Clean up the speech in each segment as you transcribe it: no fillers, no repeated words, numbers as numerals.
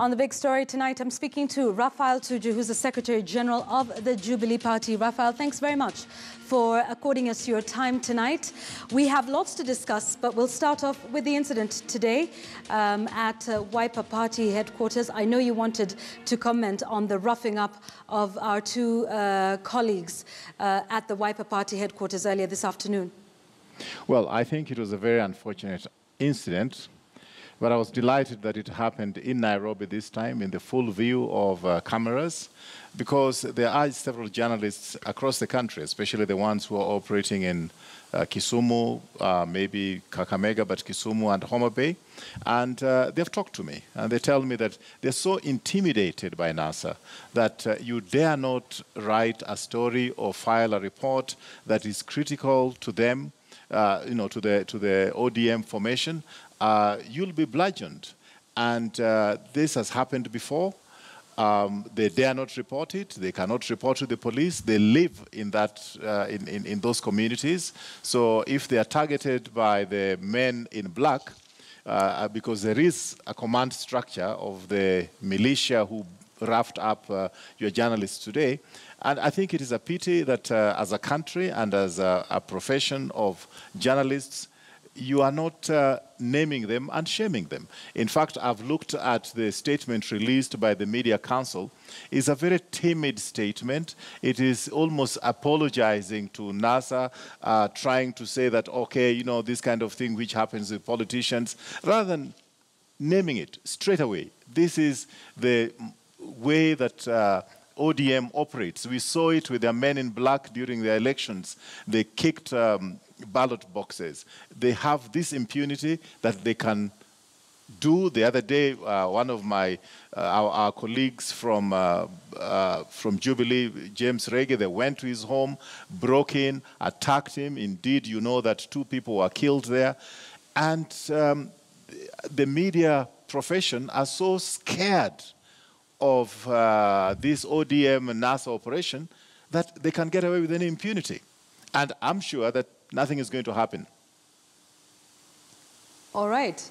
On the big story tonight, I'm speaking to Raphael Tuju, who's the Secretary General of the Jubilee Party. Raphael, thanks very much for according us your time tonight. We have lots to discuss, but we'll start off with the incident today at Wiper Party headquarters. I know you wanted to comment on the roughing up of our two colleagues at the Wiper Party headquarters earlier this afternoon. Well, I think it was a very unfortunate incident, but I was delighted that it happened in Nairobi this time in the full view of cameras, because there are several journalists across the country, especially the ones who are operating in Kisumu, maybe Kakamega, but Kisumu and Homa Bay. And they've talked to me, and they tell me that they're so intimidated by NASA that you dare not write a story or file a report that is critical to them, to the ODM formation. You'll be bludgeoned. And this has happened before. They dare not report it. They cannot report to the police. They live in that in those communities. So if they are targeted by the men in black, because there is a command structure of the militia who roughed up your journalists today, and I think it is a pity that as a country and as a profession of journalists, you are not naming them and shaming them. In fact, I've looked at the statement released by the Media Council. It's a very timid statement. It is almost apologizing to NASA, trying to say that, okay, this kind of thing which happens with politicians, rather than naming it straight away. This is the way that ODM operates. We saw it with their men in black during the elections. They kicked ballot boxes. They have this impunity that they can do. The other day, one of our colleagues from Jubilee, James Reggae, they went to his home, broke in, attacked him. Indeed, you know that 2 people were killed there. And the media profession are so scared of this ODM and NASA operation that they can get away with any impunity. And I'm sure that nothing is going to happen. All right.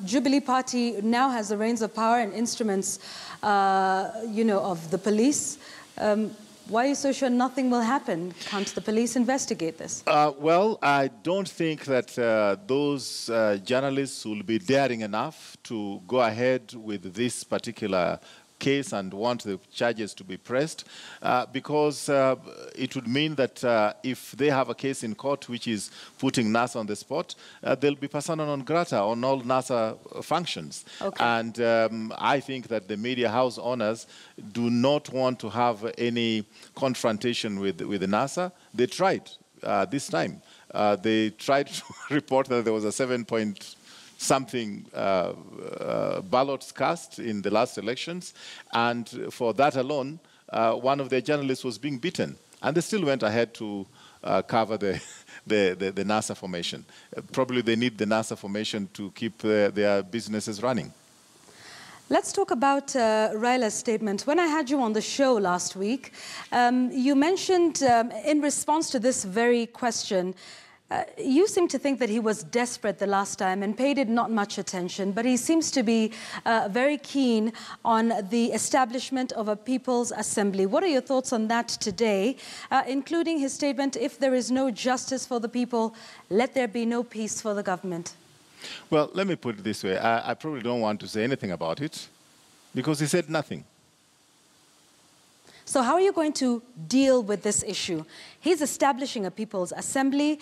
Jubilee Party now has the reins of power and instruments, of the police. Why are you so sure nothing will happen? Can't the police investigate this? Well, I don't think that those journalists will be daring enough to go ahead with this particular case and want the charges to be pressed, because it would mean that if they have a case in court which is putting NASA on the spot, they'll be persona non grata on all NASA functions. Okay. And I think that the media house owners do not want to have any confrontation with the NASA. They tried this time. They tried to report that there was a 7-point-something ballots cast in the last elections, and for that alone, one of their journalists was being beaten, and they still went ahead to cover the NASA formation. Probably they need the NASA formation to keep their businesses running. Let's talk about Raila's statement. When I had you on the show last week, you mentioned in response to this very question, you seem to think that he was desperate the last time and paid it not much attention, but he seems to be very keen on the establishment of a People's Assembly. What are your thoughts on that today, including his statement, if there is no justice for the people, let there be no peace for the government? Well, let me put it this way. I probably don't want to say anything about it because he said nothing. So how are you going to deal with this issue? He's establishing a People's Assembly.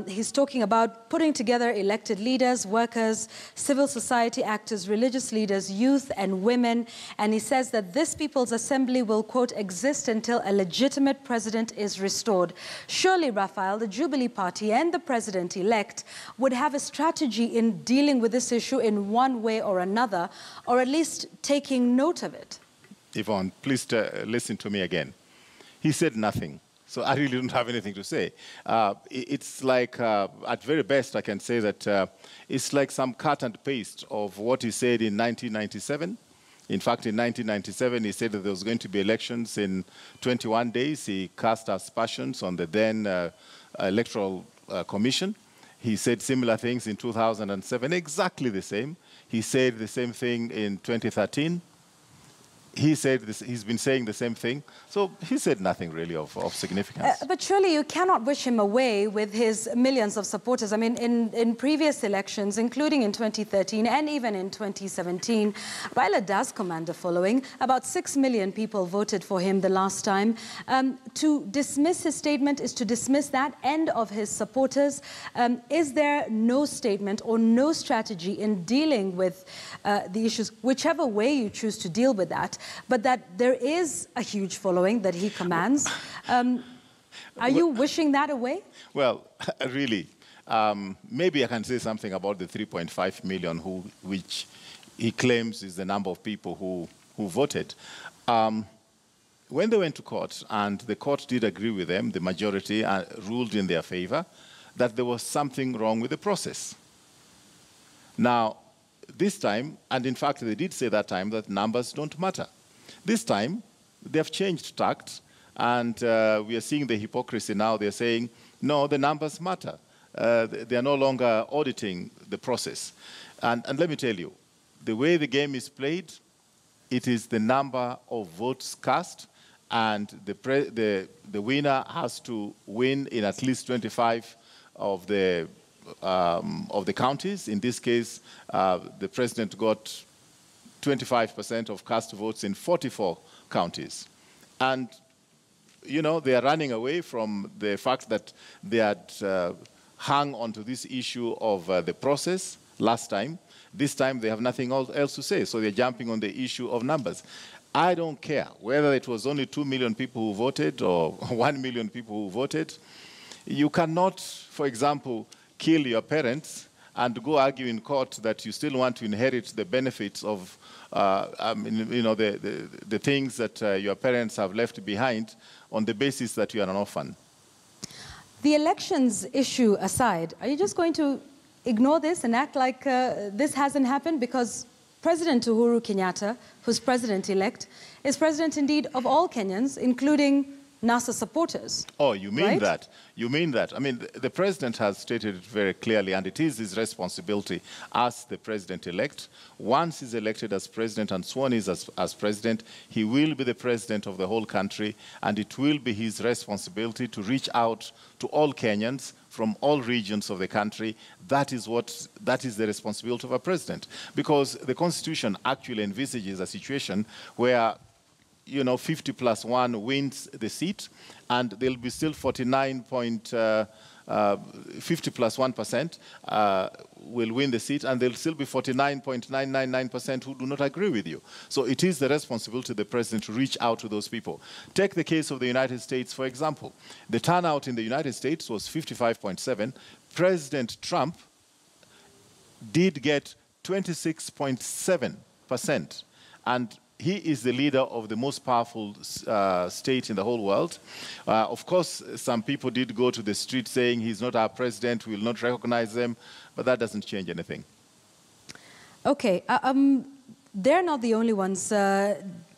He's talking about putting together elected leaders, workers, civil society actors, religious leaders, youth and women. And he says that this People's Assembly will, quote, exist until a legitimate president is restored. Surely, Raphael, the Jubilee Party and the president-elect would have a strategy in dealing with this issue in one way or another, or at least taking note of it. Yvonne, please listen to me again. He said nothing, so I really don't have anything to say. It's like, at very best, I can say that it's like some cut and paste of what he said in 1997. In fact, in 1997, he said that there was going to be elections in 21 days. He cast aspersions on the then Electoral Commission. He said similar things in 2007, exactly the same. He said the same thing in 2013. He said this, he's been saying the same thing. So he said nothing really of significance. But surely you cannot wish him away with his millions of supporters. I mean, in previous elections, including in 2013 and even in 2017, Raila does command a following. About 6 million people voted for him the last time. To dismiss his statement is to dismiss that end of his supporters. Is there no statement or no strategy in dealing with the issues, whichever way you choose to deal with that, but that there is a huge following that he commands? Are you wishing that away? Well, really, maybe I can say something about the 3.5 million which he claims is the number of people who voted. When they went to court, and the court did agree with them, the majority ruled in their favor, that there was something wrong with the process. Now, this time, and in fact they did say that time that numbers don't matter. This time, they have changed tact, and we are seeing the hypocrisy now. They're saying, no, the numbers matter. They are no longer auditing the process. And let me tell you, the way the game is played, it is the number of votes cast, and the winner has to win in at least 25 of the counties. In this case, the president got 25% of cast votes in 44 counties. And, you know, they are running away from the fact that they had hung onto this issue of the process last time. This time they have nothing else to say, so they're jumping on the issue of numbers. I don't care whether it was only 2 million people who voted or 1 million people who voted. You cannot, for example, kill your parents and go argue in court that you still want to inherit the benefits of the things that your parents have left behind on the basis that you are an orphan. The elections issue aside, are you just going to ignore this and act like this hasn't happened? Because President Uhuru Kenyatta, who's president-elect, is president indeed of all Kenyans, including NASA supporters. Oh, you mean right? that? You mean that? I mean, the president has stated it very clearly, and it is his responsibility as the president-elect. Once he's elected as president and sworn in as president, he will be the president of the whole country, and it will be his responsibility to reach out to all Kenyans from all regions of the country. That is the responsibility of a president, because the Constitution actually envisages a situation where 50 plus 1 wins the seat, and there'll be still 50 plus 1% will win the seat, and there'll still be 49.999% who do not agree with you. So it is the responsibility of the president to reach out to those people. Take the case of the United States, for example. The turnout in the United States was 55.7. President Trump did get 26.7%, and he is the leader of the most powerful state in the whole world. Of course, some people did go to the street saying he's not our president, we will not recognize them, but that doesn't change anything. Okay, they're not the only ones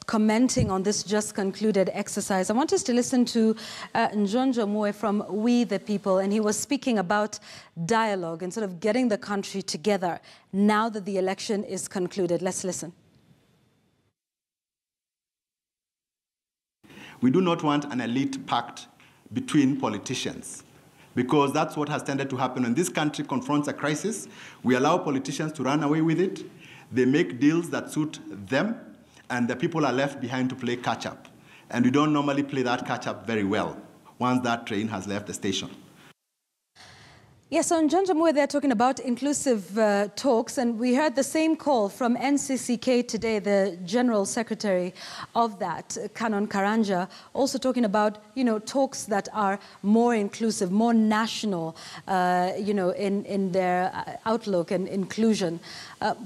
commenting on this just concluded exercise. I want us to listen to Njonjo Mue from We the People, and he was speaking about dialogue and sort of getting the country together now that the election is concluded. Let's listen. We do not want an elite pact between politicians, because that's what has tended to happen when this country confronts a crisis. We allow politicians to run away with it. They make deals that suit them, and the people are left behind to play catch-up. And we don't normally play that catch-up very well once that train has left the station. Yes, so in Njonjo Mue, they're talking about inclusive talks, and we heard the same call from NCCK today, the General Secretary of that, Canon Karanja, also talking about, talks that are more inclusive, more national, in their outlook and inclusion.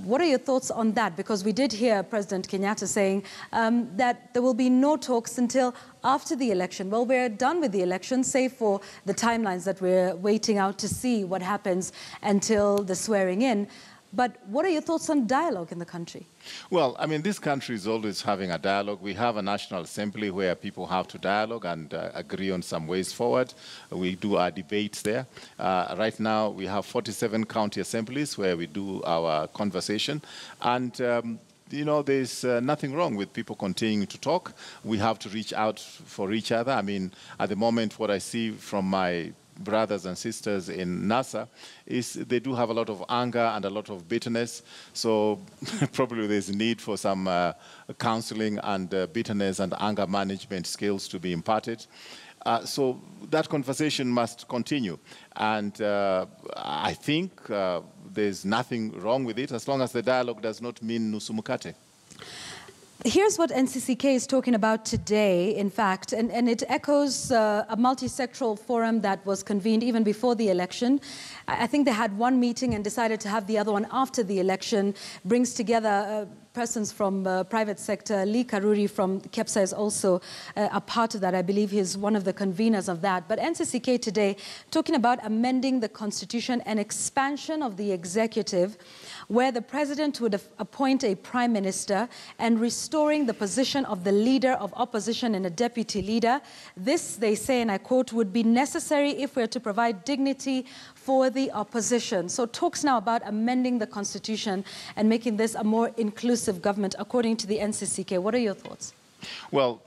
What are your thoughts on that? Because we did hear President Kenyatta saying that there will be no talks until after the election. Well, we're done with the election, save for the timelines that we're waiting out to see what happens until the swearing in. But what are your thoughts on dialogue in the country? Well, I mean, this country is always having a dialogue. We have a National Assembly where people have to dialogue and agree on some ways forward. We do our debates there. Right now, we have 47 county assemblies where we do our conversation. And you know, there's nothing wrong with people continuing to talk. We have to reach out for each other. I mean, at the moment, what I see from my brothers and sisters in NASA is they do have a lot of anger and a lot of bitterness. So probably there's a need for some counseling and bitterness and anger management skills to be imparted. So that conversation must continue. And I think there's nothing wrong with it as long as the dialogue does not mean nusumukate. Here's what NCCK is talking about today, in fact, and it echoes a multi-sectoral forum that was convened even before the election. I think they had one meeting and decided to have the other one after the election, brings together persons from private sector. Lee Karuri from KEPSA is also a part of that. I believe he's one of the conveners of that. But NCCK today talking about amending the constitution and expansion of the executive, where the president would appoint a prime minister and restoring the position of the leader of opposition and a deputy leader. This, they say, and I quote, would be necessary if we're to provide dignity for the opposition. So talks now about amending the constitution and making this a more inclusive government, according to the NCCK. What are your thoughts? Well,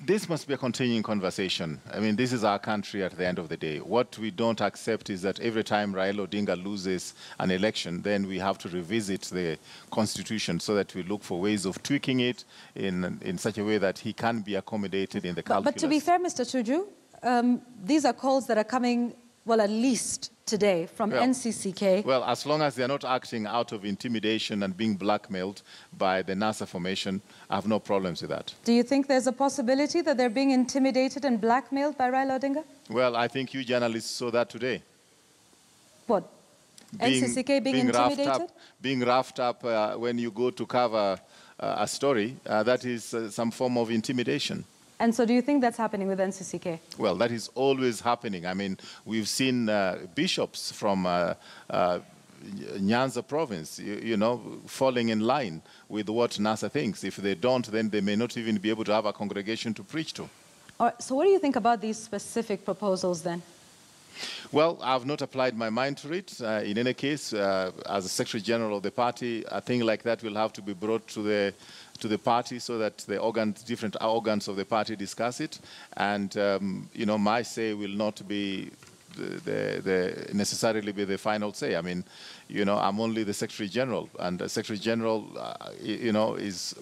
this must be a continuing conversation. I mean, this is our country at the end of the day. What we don't accept is that every time Raila Odinga loses an election, then we have to revisit the constitution so that we look for ways of tweaking it in such a way that he can be accommodated in the calculus. But to be fair, Mr. Tuju, these are calls that are coming, well, at least today from NCCK. Well, as long as they're not acting out of intimidation and being blackmailed by the NASA formation, I have no problems with that. Do you think there's a possibility that they're being intimidated and blackmailed by Raila Odinga? Well, I think you journalists saw that today. What? NCCK being intimidated? Being roughed up when you go to cover a story, that is some form of intimidation. And so do you think that's happening with NCCK? Well, that is always happening. I mean, we've seen bishops from Nyanza province, you know, falling in line with what NASA thinks. If they don't, then they may not even be able to have a congregation to preach to. All right, so what do you think about these specific proposals then? Well, I've not applied my mind to it. In any case, as a Secretary General of the party, a thing like that will have to be brought to the party so that the different organs of the party discuss it. And, you know, my say will not be necessarily be the final say. I mean, you know, I'm only the Secretary General, and the Secretary General, you know, is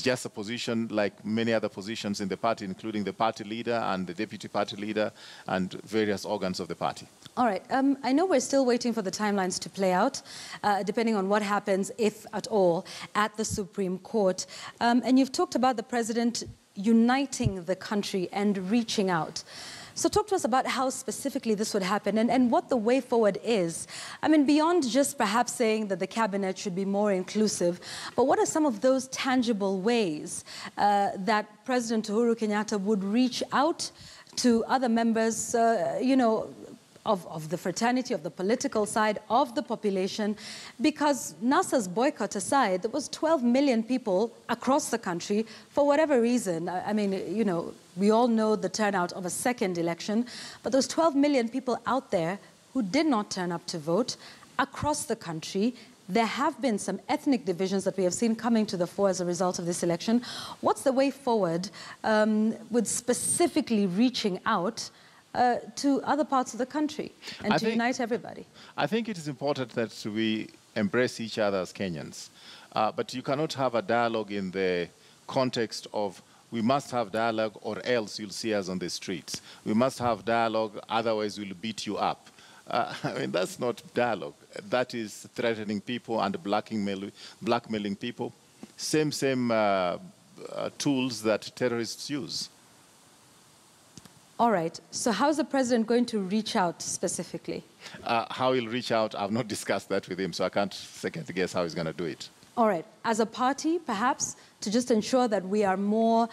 just a position like many other positions in the party, including the party leader and the deputy party leader and various organs of the party. All right. I know we're still waiting for the timelines to play out, depending on what happens, if at all, at the Supreme Court. And you've talked about the president uniting the country and reaching out. So talk to us about how specifically this would happen and what the way forward is. I mean, beyond just perhaps saying that the cabinet should be more inclusive, but what are some of those tangible ways that President Uhuru Kenyatta would reach out to other members, you know, of the fraternity, of the political side, of the population, because NASA's boycott aside, there was 12 million people across the country for whatever reason. I mean, you know, we all know the turnout of a second election, but those 12 million people out there who did not turn up to vote across the country. There have been some ethnic divisions that we have seen coming to the fore as a result of this election. What's the way forward with specifically reaching out to other parts of the country and to unite everybody? I think it is important that we embrace each other as Kenyans. But you cannot have a dialogue in the context of we must have dialogue or else you'll see us on the streets. We must have dialogue, otherwise we'll beat you up. I mean, that's not dialogue. That is threatening people and blackmailing people. Same tools that terrorists use. All right. So how is the president going to reach out specifically? How he'll reach out, I've not discussed that with him, so I can't second guess how he's going to do it. All right. As a party, perhaps, to just ensure that we are more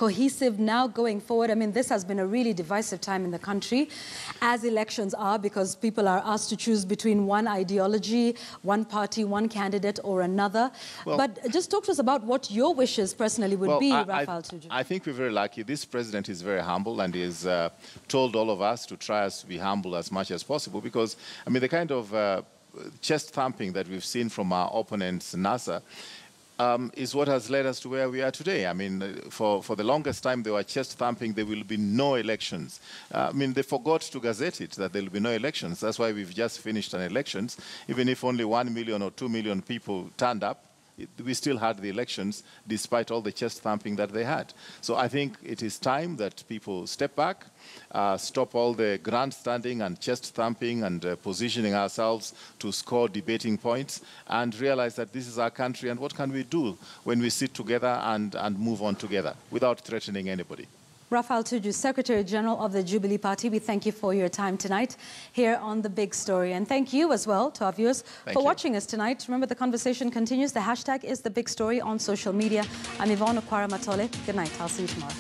cohesive now going forward? I mean, this has been a really divisive time in the country, as elections are, because people are asked to choose between one ideology, one party, one candidate or another. Well, but just talk to us about what your wishes personally would be, Raphael Tuju. I think we're very lucky. This president is very humble and is told all of us to try to be humble as much as possible, because, I mean, the kind of chest thumping that we've seen from our opponents, NASA, is what has led us to where we are today. I mean, for the longest time, they were chest thumping, there will be no elections. I mean, they forgot to gazette it, that there will be no elections. That's why we've just finished an elections. Even if only 1 million or 2 million people turned up, we still had the elections despite all the chest thumping that they had. So I think it is time that people step back, stop all the grandstanding and chest thumping and positioning ourselves to score debating points, and realize that this is our country and what can we do when we sit together and move on together without threatening anybody. Raphael Tuju, Secretary General of the Jubilee Party, we thank you for your time tonight here on The Big Story. And thank you as well to our viewers for watching us tonight. Remember, the conversation continues. The hashtag is The Big Story on social media. I'm Yvonne Okwara Matole. Good night. I'll see you tomorrow.